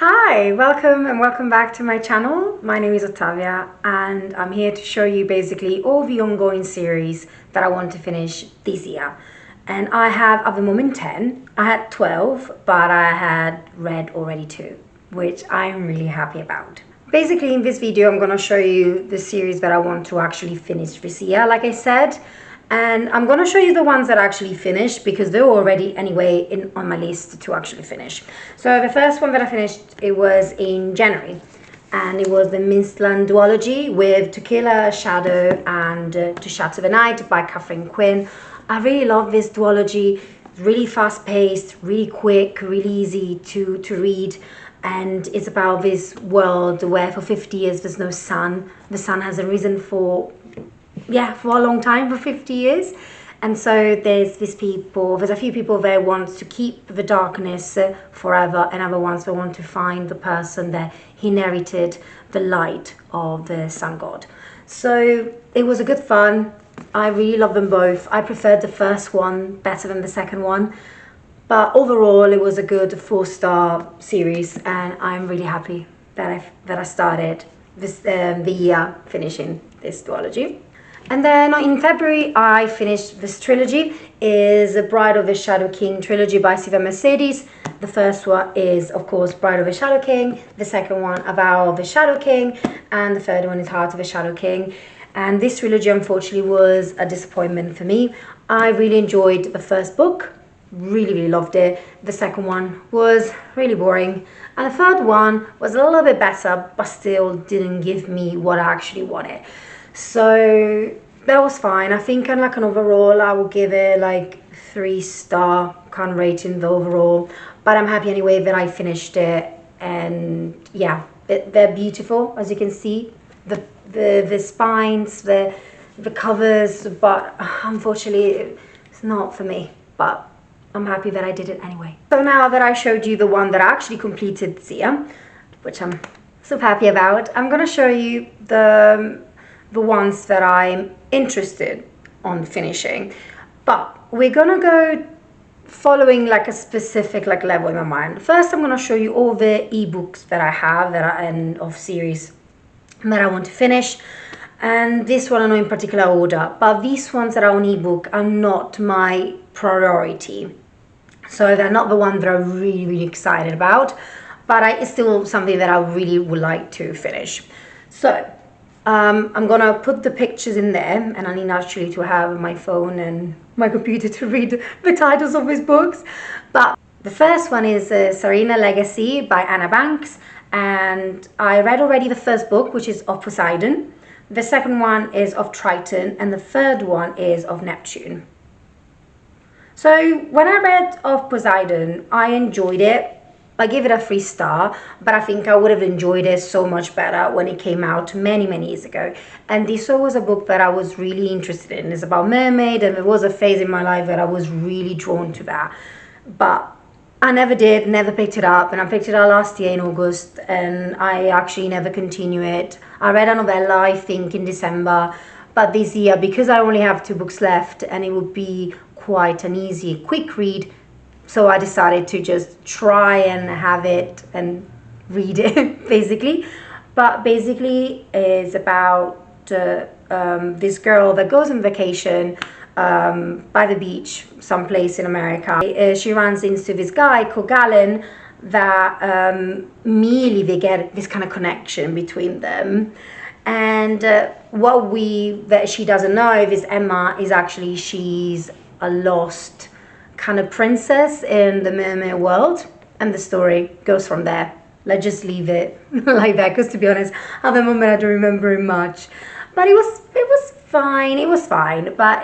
Hi, welcome back to my channel. My name is Ottavia and I'm here to show you basically all the ongoing series that I want to finish this year. And I have at the moment 10. I had 12, but I had read already 2, which I'm really happy about. Basically in this video I'm going to show you the series that I want to actually finish this year, like I said. And I'm going to show you the ones that I actually finished because they're already anyway on my list to actually finish. So the first one that I finished, it was in January, and it was the Mistland duology with To Kill a Shadow and To Shatter the Night by Catherine Quinn. I really love this duology. It's really fast paced, really quick, really easy to read. And it's about this world where for 50 years there's no sun. The sun hasn't risen for a long time, for 50 years. And so there's a few people there wants to keep the darkness forever, and other ones that want to find the person that inherited the light of the sun god. So it was a good fun. I really love them both. I preferred the first one better than the second one, but overall it was a good 4-star series, and I'm really happy that I started the year finishing this duology. And then in February, I finished this trilogy. Is Bride of the Shadow King trilogy by Siva Mercedes. The first one is, of course, Bride of the Shadow King. The second one, A Vow of the Shadow King. And the third one is Heart of the Shadow King. And this trilogy, unfortunately, was a disappointment for me. I really enjoyed the first book. Really loved it. The second one was really boring. And the third one was a little bit better, but still didn't give me what I actually wanted. So that was fine. I think on like an overall I will give it like 3-star kind of rating the overall, but I'm happy anyway that I finished it. And yeah, they're beautiful, as you can see, the spines, the covers, but unfortunately it's not for me, but I'm happy that I did it anyway. So now that I showed you the one that I actually completed this year, which I'm so happy about, I'm gonna show you the ones that I'm interested on finishing. But we're gonna go following like a specific like level in my mind. First, I'm gonna show you all the ebooks that I have and of series that I want to finish. And this one I know in particular order, but these ones that are on ebook are not my priority. So they're not the ones that I'm really excited about, but it's still something that I really would like to finish. So I'm gonna put the pictures in there, and I need actually to have my phone and my computer to read the titles of these books. But the first one is Serena Legacy by Anna Banks, and I read already the first book, which is of Poseidon. The second one is of Triton, and the third one is of Neptune. So when I read of Poseidon, I enjoyed it. I give it a 3-star, but I think I would have enjoyed it so much better when it came out many years ago. And this was a book that I was really interested in. It's about mermaid, and there was a phase in my life that I was really drawn to that. But I never picked it up, and I picked it up last year in August, and I actually never continue it. I read a novella, I think, in December, but this year, because I only have 2 books left, and it would be quite an easy, quick read, so I decided to just try and have it and read it, basically. But basically, it's about this girl that goes on vacation by the beach, someplace in America. She runs into this guy called Galen that immediately they get this kind of connection between them. And that she doesn't know is Emma is actually, she's a lost kind of princess in the mermaid world, and the story goes from there. Let's just leave it like that, because to be honest, at the moment I don't remember it much. But it was fine. But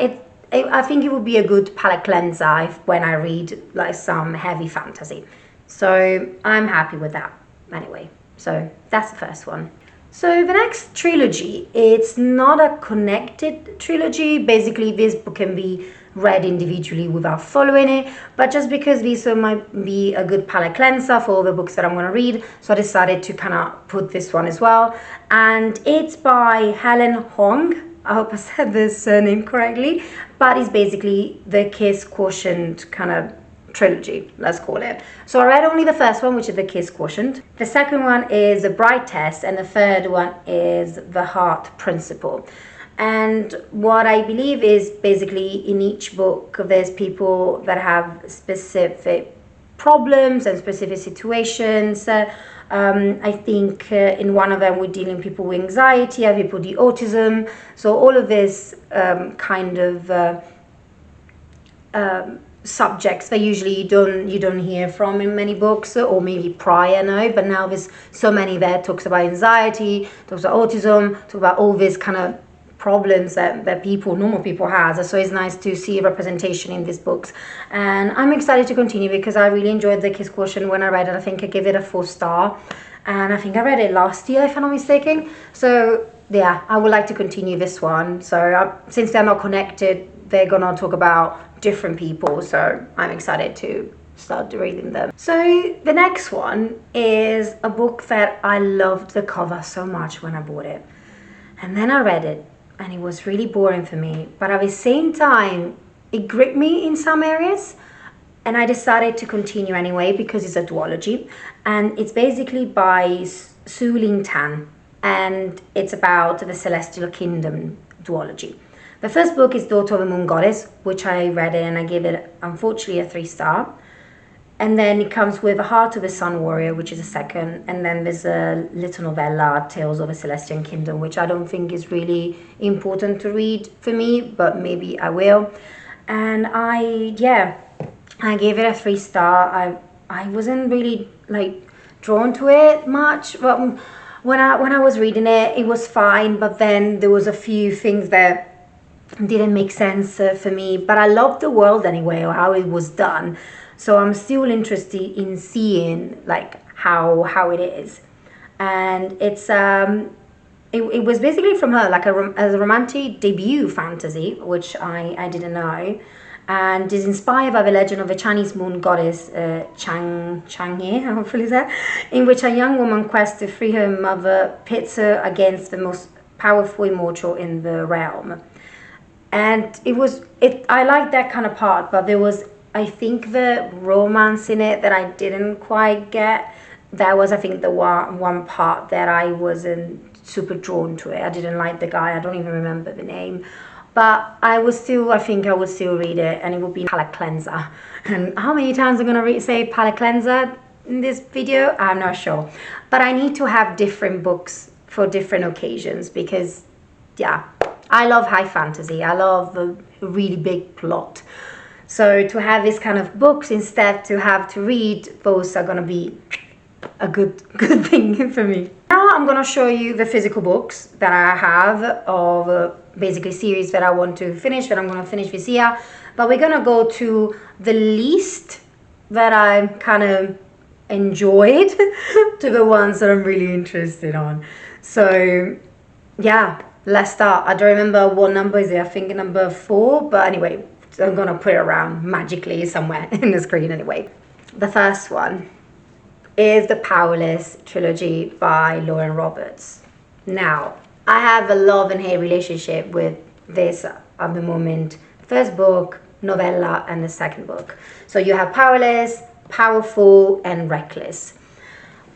I think it would be a good palate cleanser when I read like some heavy fantasy. So I'm happy with that anyway. So that's the first one. So the next trilogy, it's not a connected trilogy. Basically, this book can be read individually without following it, but just because this might be a good palate cleanser for all the books that I'm going to read, so I decided to kind of put this one as well. And it's by Helen Hong. I hope I said the surname correctly, but it's basically the Kiss Quotient kind of trilogy, let's call it. So I read only the first one, which is The Kiss Quotient. The second one is The Bright Test, and the third one is The Heart Principle. And what I believe is basically in each book, there's people that have specific problems and specific situations. I think in one of them we're dealing with people with anxiety, other people with autism. So all of this kind of subjects that usually you don't hear from in many books, or maybe prior now, but now there's so many that talks about anxiety, talks about autism, talk about all this kind of problems that normal people has. So it's nice to see representation in these books, and I'm excited to continue because I really enjoyed The Kiss Quotient when I read it. I think I gave it a 4-star, and I think I read it last year if I'm not mistaken. So yeah, I would like to continue this one. So since they're not connected, they're gonna talk about different people, so I'm excited to start reading them. So the next one is a book that I loved the cover so much when I bought it, and then I read it and it was really boring for me, but at the same time it gripped me in some areas, and I decided to continue anyway because it's a duology, and it's basically by Su Lin Tan, and it's about the Celestial Kingdom duology. The first book is Daughter of the Moon Goddess, which I read it and I gave it unfortunately a 3-star. And then it comes with A Heart of a Sun Warrior, which is a second. And then there's a little novella, Tales of a Celestial Kingdom, which I don't think is really important to read for me, but maybe I will. And I gave it a 3-star. I wasn't really drawn to it much. But when I was reading it, it was fine. But then there was a few things that didn't make sense for me. But I loved the world anyway, or how it was done. So I'm still interested in seeing how it is, and it's it was basically from her as a romantic debut fantasy, which I didn't know, and is inspired by the legend of a Chinese moon goddess Chang'e, hopefully that, in which a young woman quest to free her mother pits her against the most powerful immortal in the realm, and I liked that kind of part, but there was, I think, the romance in it that I didn't quite get. That was, I think, the one part that I wasn't super drawn to it. I didn't like the guy. I don't even remember the name. But I think I would still read it, and it would be palate cleanser. And how many times I'm going to say palate cleanser in this video? I'm not sure. But I need to have different books for different occasions because, yeah, I love high fantasy. I love a really big plot. So to have this kind of books instead to have to read, those are going to be a good thing for me. Now I'm going to show you the physical books that I have of basically series that I want to finish, that I'm going to finish this year. But we're going to go to the least that I kind of enjoyed to the ones that I'm really interested on. So yeah, let's start. I don't remember what number is it. I think number 4, but anyway, I'm going to put it around magically somewhere in the screen anyway. The first one is the Powerless trilogy by Lauren Roberts. Now, I have a love and hate relationship with this at the moment. First book, novella, and the second book. So you have Powerless, Powerful, and Reckless.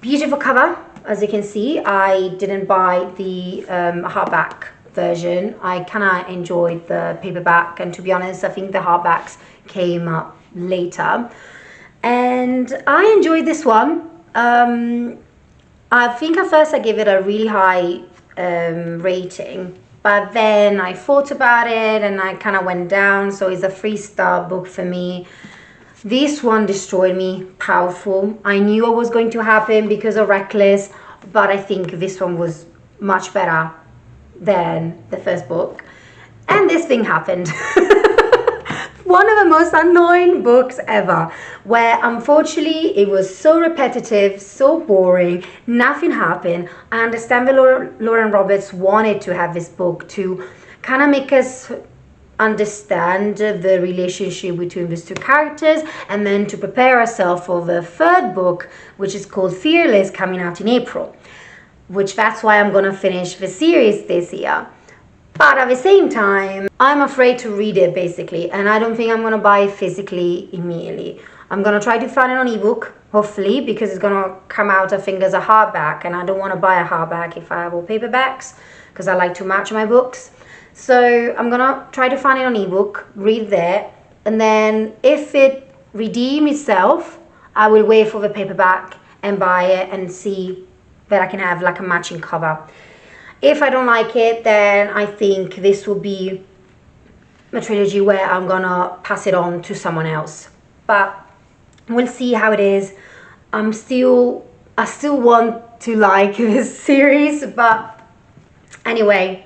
Beautiful cover, as you can see. I didn't buy the hardback version. I kind of enjoyed the paperback, and to be honest, I think the hardbacks came up later, and I enjoyed this one. I think at first I gave it a really high rating, but then I thought about it and I kind of went down, so it's a 3-star book for me. This one destroyed me. Powerful. I knew what was going to happen because of Reckless, but I think this one was much better than the first book, and this thing happened. One of the most annoying books ever, where unfortunately it was so repetitive, so boring, nothing happened. I understand that Lauren Roberts wanted to have this book to kind of make us understand the relationship between these two characters, and then to prepare ourselves for the third book, which is called Fearless, coming out in April. Which that's why I'm gonna finish the series this year. But at the same time, I'm afraid to read it basically, and I don't think I'm gonna buy it physically immediately. I'm gonna try to find it on ebook, hopefully, because it's gonna come out, I think, as a hardback, and I don't want to buy a hardback if I have all paperbacks, because I like to match my books. So I'm gonna try to find it on ebook, read there, and then if it redeems itself, I will wait for the paperback and buy it and see that I can have like a matching cover. If I don't like it, then I think this will be a trilogy where I'm gonna pass it on to someone else. But we'll see how it is. I still want to like this series, but anyway,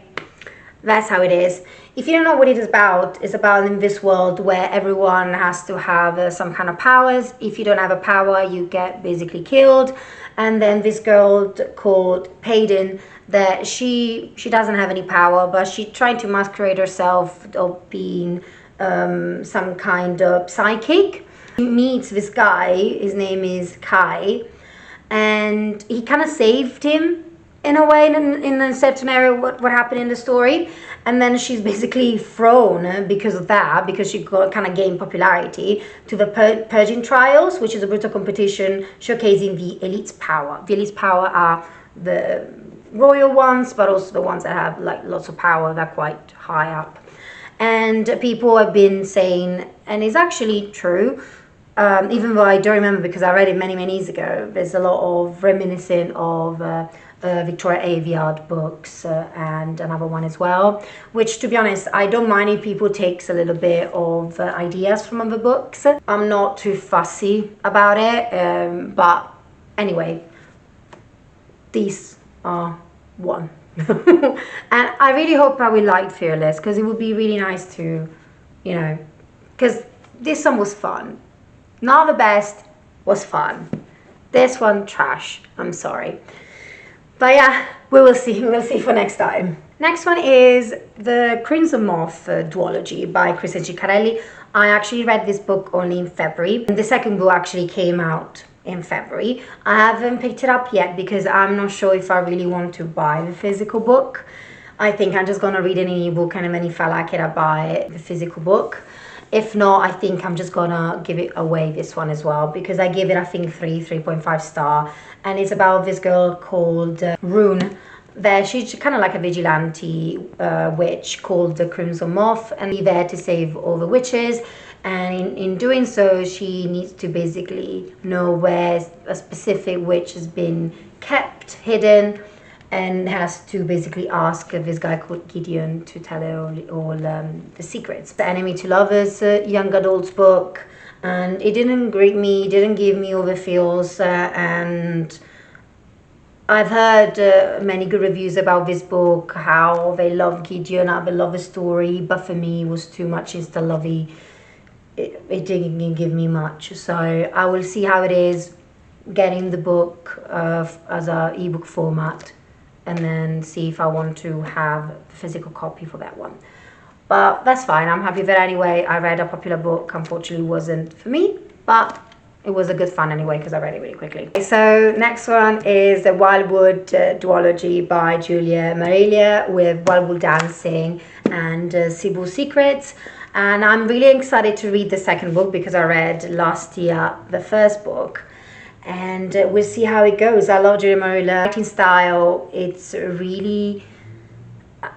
that's how it is. If you don't know what it is about, it's about in this world where everyone has to have some kind of powers. If you don't have a power, you get basically killed. And then this girl called Payden, that she doesn't have any power, but she's trying to masquerade herself of being some kind of psychic. He meets this guy, his name is Kai, and he kind of saved him in a way, in a certain area, what happened in the story. And then she's basically thrown because of that, because she got kind of gained popularity, to the Purging Trials, which is a brutal competition showcasing the elite's power. The elite's power are the royal ones, but also the ones that have like lots of power, they're quite high up. And people have been saying, and it's actually true, even though I don't remember because I read it many years ago, there's a lot of reminiscent of Victoria Aveyard books and another one as well, which, to be honest, I don't mind if people takes a little bit of ideas from other books. I'm not too fussy about it, but anyway, these are one. And I really hope I will like Fearless, because it would be really nice to, you know, because this one was fun. Not the best, was fun. This one, trash. I'm sorry. But yeah, we will see. We will see for next time. Next one is the Crimson Moth duology by Kristen Ciccarelli. I actually read this book only in February, and the second book actually came out in February. I haven't picked it up yet because I'm not sure if I really want to buy the physical book. I think I'm just gonna read it in ebook, and then if I like it, I buy the physical book. If not, I think I'm just gonna give it away, this one as well, because I give it, I think, 3.5 star, and it's about this girl called Rune. There, she's kind of like a vigilante witch called the Crimson Moth, and she's there to save all the witches. And in doing so, she needs to basically know where a specific witch has been kept hidden, and has to basically ask this guy called Gideon to tell her all the secrets. The Enemy to Lovers young adults book, and it didn't greet me, didn't give me all the feels, and I've heard many good reviews about this book, how they love Gideon, how they love the story, but for me it was too much insta-lovey. It didn't give me much, so I will see how it is getting the book as a ebook format, and then see if I want to have a physical copy for that one. But that's fine, I'm happy with it anyway. I read a popular book, unfortunately wasn't for me, but it was a good fun anyway because I read it really quickly. So next one is the Wildwood duology by Julia Marelia, with Wildwood Dancing and Cebu Secrets. And I'm really excited to read the second book because I read last year the first book. And we'll see how it goes. I love Julia Marelia writing style. It's really,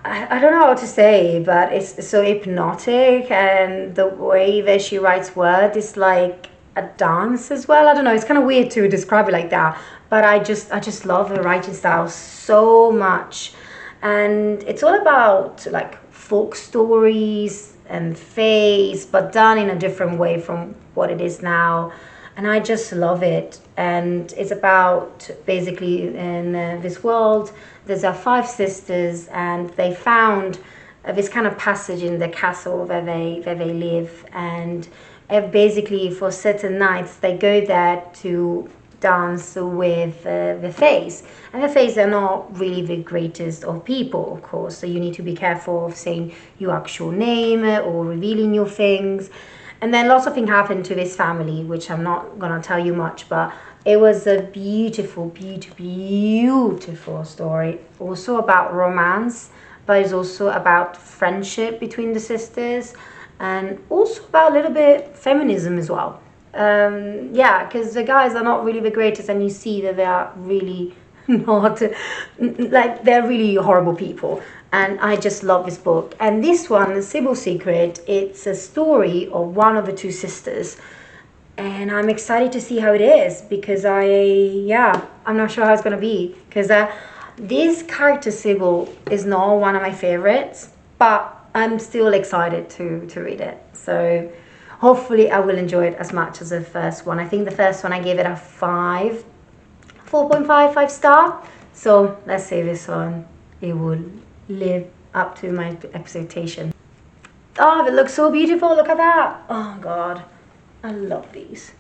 I don't know how to say, but it's so hypnotic, and the way that she writes words is like a dance as well. I don't know, it's kind of weird to describe it like that, but I just love her writing style so much. And it's all about like folk stories and faith, but done in a different way from what it is now. And I just love it. And it's about basically in this world, there's 5 sisters, and they found this kind of passage in the castle where they live. And basically for certain nights, they go there to dance with the fays. And the fays are not really the greatest of people, of course. So you need to be careful of saying your actual name or revealing your things. And then lots of things happened to this family, which I'm not going to tell you much, but it was a beautiful story. Also about romance, but it's also about friendship between the sisters, and also about a little bit feminism as well. Yeah, because the guys are not really the greatest, and you see that they are really not, like, they're really horrible people. And I just love this book. And this one, Sybil's Secret, it's a story of one of the two sisters. And I'm excited to see how it is, because I'm not sure how it's going to be. Because this character, Sybil, is not one of my favorites, but I'm still excited to read it. So hopefully I will enjoy it as much as the first one. I think the first one I gave it a 4.5 star. So let's say this one, it will live up to my expectation. Oh, it looks so beautiful. Look at that. Oh God, I love these.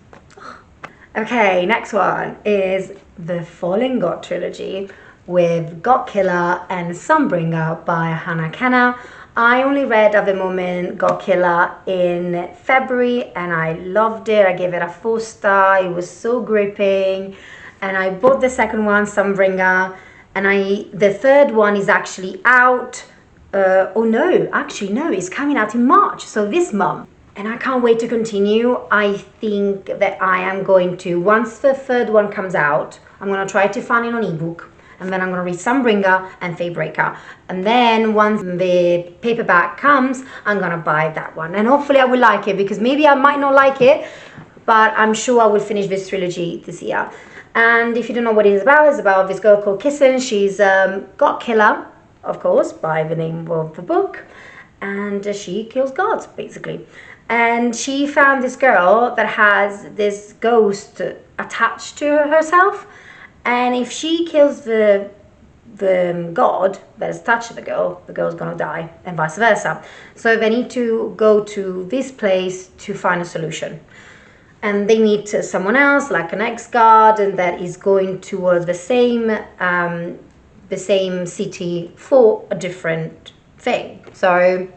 Okay, next one is the Fallen God trilogy with God Killer and Sunbringer by Hannah Kenna. I only read at the moment God Killer in February, and I loved it. I gave it a 4 star. It was so gripping. And I bought the second one, Sunbringer, and the third one is actually out. It's coming out in March, so this month. And I can't wait to continue. I think that I am going to, once the third one comes out, I'm going to try to find it on ebook. And then I'm going to read Sunbringer and Fatebreaker. And then once the paperback comes, I'm going to buy that one. And hopefully I will like it, because maybe I might not like it, but I'm sure I will finish this trilogy this year. And if you don't know what it's about this girl called Kissin. She's God Killer, of course, by the name of the book. And she kills gods, basically. And she found this girl that has this ghost attached to herself. And if she kills the god that is attached to the girl's gonna die, and vice versa. So they need to go to this place to find a solution. And they meet someone else, like an ex-guard, and that is going towards the same city for a different thing. So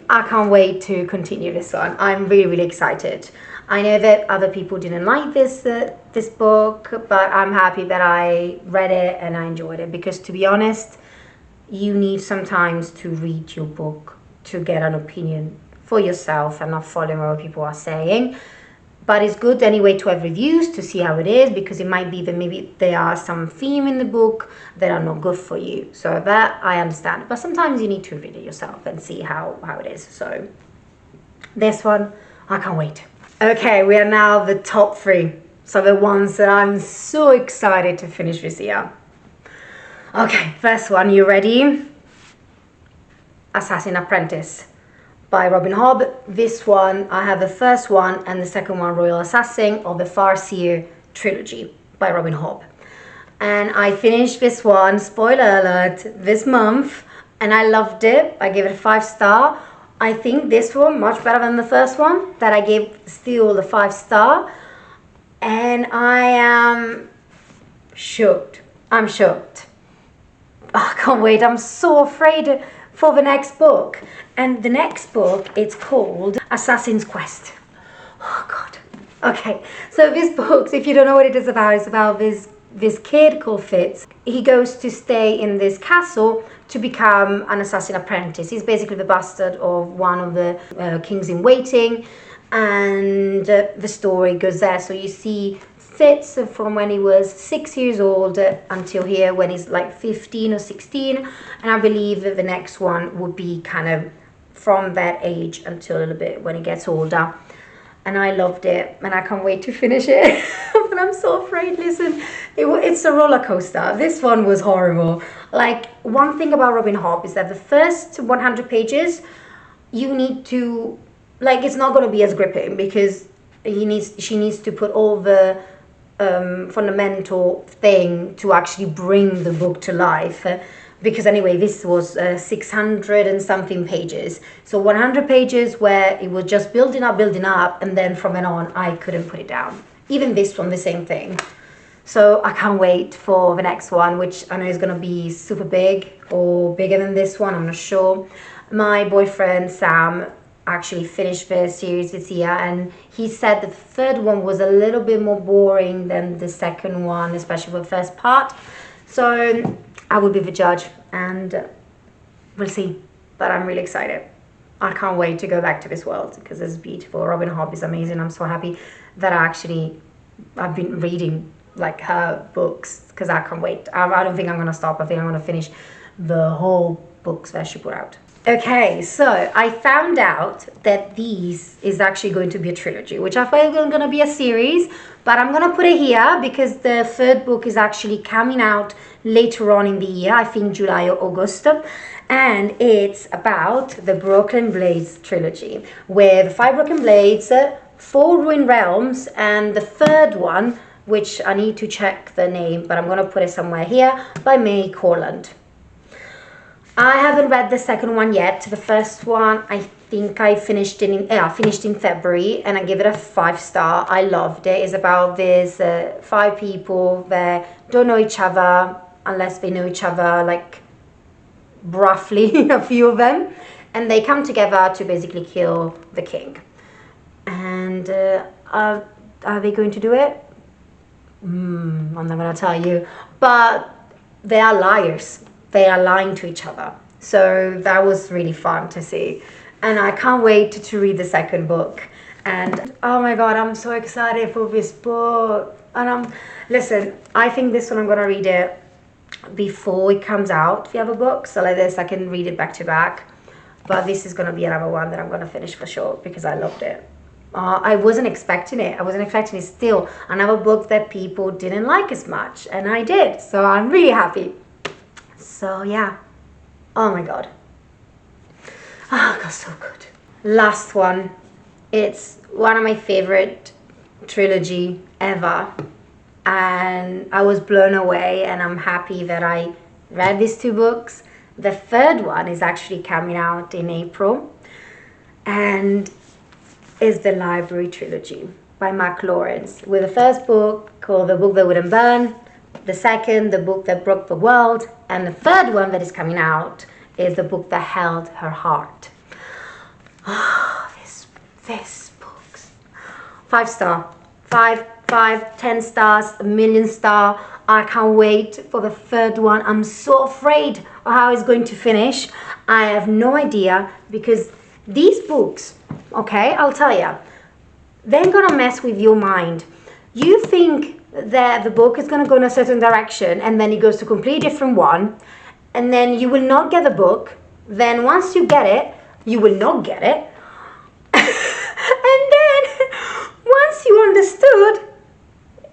I can't wait to continue this one. I'm really, really excited. I know that other people didn't like this book, but I'm happy that I read it and I enjoyed it, because to be honest, you need sometimes to read your book to get an opinion for yourself and not following what people are saying. But it's good anyway to have reviews to see how it is, because it might be that maybe there are some theme in the book that are not good for you. So that I understand. But sometimes you need to read it yourself and see how it is. So this one, I can't wait. Okay, we are now the top 3. So the ones that I'm so excited to finish this year. Okay, first one, you ready? Assassin Apprentice by Robin Hobb. This one, I have the first one and the second one, Royal Assassin, of the Farseer trilogy by Robin Hobb. And I finished this one, spoiler alert, this month, and I loved it. I gave it a 5 star. I think this one much better than the first one that I gave still the 5 star. And I am shocked. I'm shocked. I can't wait. I'm so afraid for the next book. And the next book, it's called Assassin's Quest. Oh God. Okay, so this book, if you don't know what it is about, it's about this kid called Fitz. He goes to stay in this castle to become an assassin apprentice. He's basically the bastard of one of the kings in waiting, and the story goes there. So you see Fitz from when he was 6 years old until here when he's like 15 or 16, and I believe that the next one would be kind of from that age until a little bit when he gets older. And I loved it, and I can't wait to finish it. But I'm so afraid. Listen, it's a roller coaster. This one was horrible. Like, one thing about Robin Hobb is that the first 100 pages, you need to, like, it's not going to be as gripping, because she needs to put all the fundamental thing to actually bring the book to life. Because anyway, this was 600 and something pages. So 100 pages where it was just building up, and then from then on, I couldn't put it down. Even this one, the same thing. So I can't wait for the next one, which I know is going to be super big, or bigger than this one, I'm not sure. My boyfriend, Sam, actually finished the series this year, and he said that the third one was a little bit more boring than the second one, especially for the first part. So I will be the judge, and we'll see. But I'm really excited. I can't wait to go back to this world because it's beautiful. Robin Hobb is amazing. I'm so happy that I've been reading like her books because I can't wait. I don't think I'm gonna stop. I think I'm gonna finish the whole books that she put out. Okay, so I found out that these is actually going to be a trilogy, which I thought was going to be a series, but I'm going to put it here because the third book is actually coming out later on in the year, I think July or August, and it's about the Broken Blades trilogy, with 5 Broken Blades, 4 Ruined Realms, and the third one, which I need to check the name, but I'm going to put it somewhere here, by May Corland. I haven't read the second one yet. The first one, I think I finished in February, and I give it a 5-star. I loved it. It's about these 5 people that don't know each other unless they know each other, like roughly a few of them, and they come together to basically kill the king. And are they going to do it? I'm not going to tell you, but they are liars. They are lying to each other. So that was really fun to see. And I can't wait to read the second book. And oh my God, I'm so excited for this book. And listen, I think this one I'm going to read it before it comes out, the other book. So like this, I can read it back to back. But this is going to be another one that I'm going to finish for sure because I loved it. I wasn't expecting it. I wasn't expecting it. Still another book that people didn't like as much. And I did. So I'm really happy. So yeah, oh my God, so good. Last one, it's one of my favorite trilogy ever, and I was blown away, and I'm happy that I read these 2 books. The third one is actually coming out in April, and is the Library trilogy by Mark Lawrence, with the first book called The Book That Wouldn't Burn, the second, The Book That Broke the World, and the third one that is coming out is The Book That Held Her Heart. Oh, this books. 5-star. 10 stars, a 1,000,000 star. I can't wait for the third one. I'm so afraid of how it's going to finish. I have no idea because these books, okay, I'll tell you, they're gonna mess with your mind. You think that the book is going to go in a certain direction and then it goes to a completely different one, and then you will not get the book. Then once you get it, you will not get it. And then once you understood,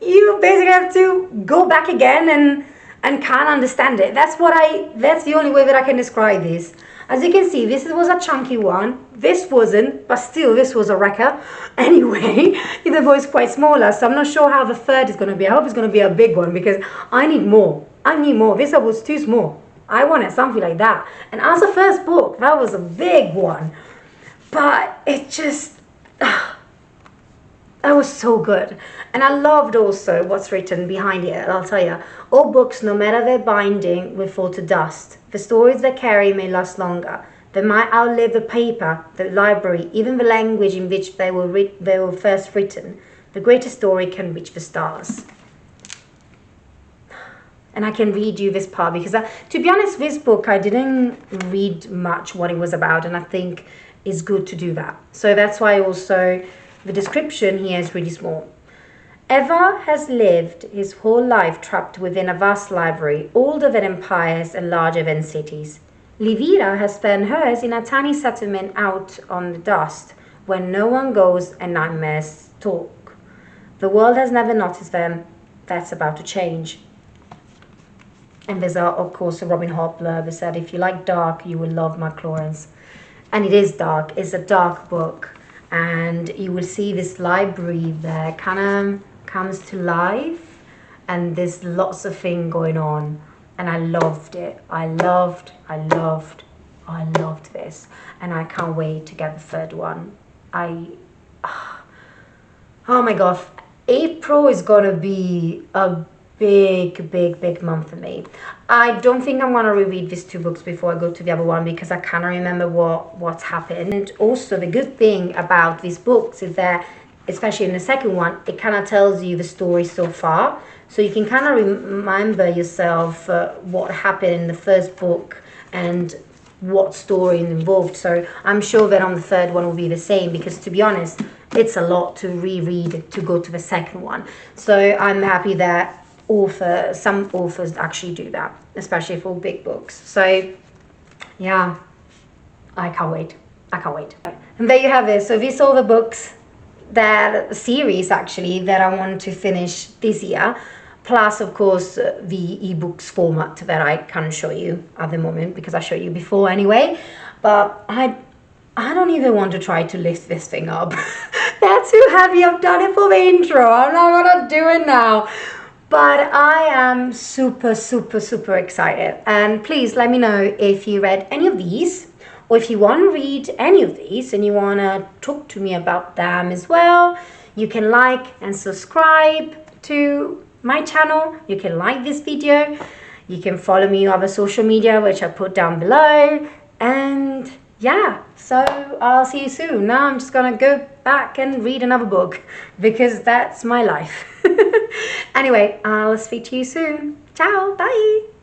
you basically have to go back again and can't understand it. That's the only way that I can describe this. As you can see, this was a chunky one. This wasn't, but still, this was a wrecker. Anyway, the book is quite smaller, so I'm not sure how the third is going to be. I hope it's going to be a big one because I need more. This was too small. I wanted something like that. And as a first book, that was a big one. But it just, that was so good. And I loved also what's written behind it. I'll tell you, all books, no matter their binding, will fall to dust. The stories they carry may last longer. They might outlive the paper, the library, even the language in which they were first written. The greatest story can reach the stars. And I can read you this part because, to be honest, this book, I didn't read much what it was about, and I think it's good to do that. So that's why also the description here is really small. Eva has lived his whole life trapped within a vast library, older than empires and larger than cities. Livira has spent hers in a tiny settlement out on the dust, where no one goes and nightmares stalk. The world has never noticed them. That's about to change. And there's, of course, a Robin Hobb blurb that said, if you like dark, you will love Mark Lawrence. And it is dark. It's a dark book. And you will see this library that kind of comes to life. And there's lots of things going on. And I loved it. I loved this. And I can't wait to get the third one. Oh my God. April is going to be a big month for me. I don't think I'm going to reread these 2 books before I go to the other one because I can't remember what's happened. And also the good thing about these books is that, especially in the second one, it kind of tells you the story so far. So you can kind of remember yourself what happened in the first book and what story is involved. So I'm sure that on the third one will be the same, because to be honest, it's a lot to reread to go to the second one. So I'm happy that some authors actually do that, especially for big books. So yeah, I can't wait. I can't wait. And there you have it. So these are the books, that series actually, that I want to finish this year. Plus, of course, the ebooks format that I can't show you at the moment because I showed you before anyway. But I don't even want to try to lift this thing up. That's too heavy. I've done it for the intro. I'm not gonna do it now. But I am super, super, super excited. And please let me know if you read any of these, or if you want to read any of these and you want to talk to me about them as well. You can like and subscribe to my channel. You can like this video. You can follow me on other social media, which I put down below. And yeah, so I'll see you soon. Now I'm just gonna go back and read another book because that's my life. Anyway, I'll speak to you soon. Ciao, bye.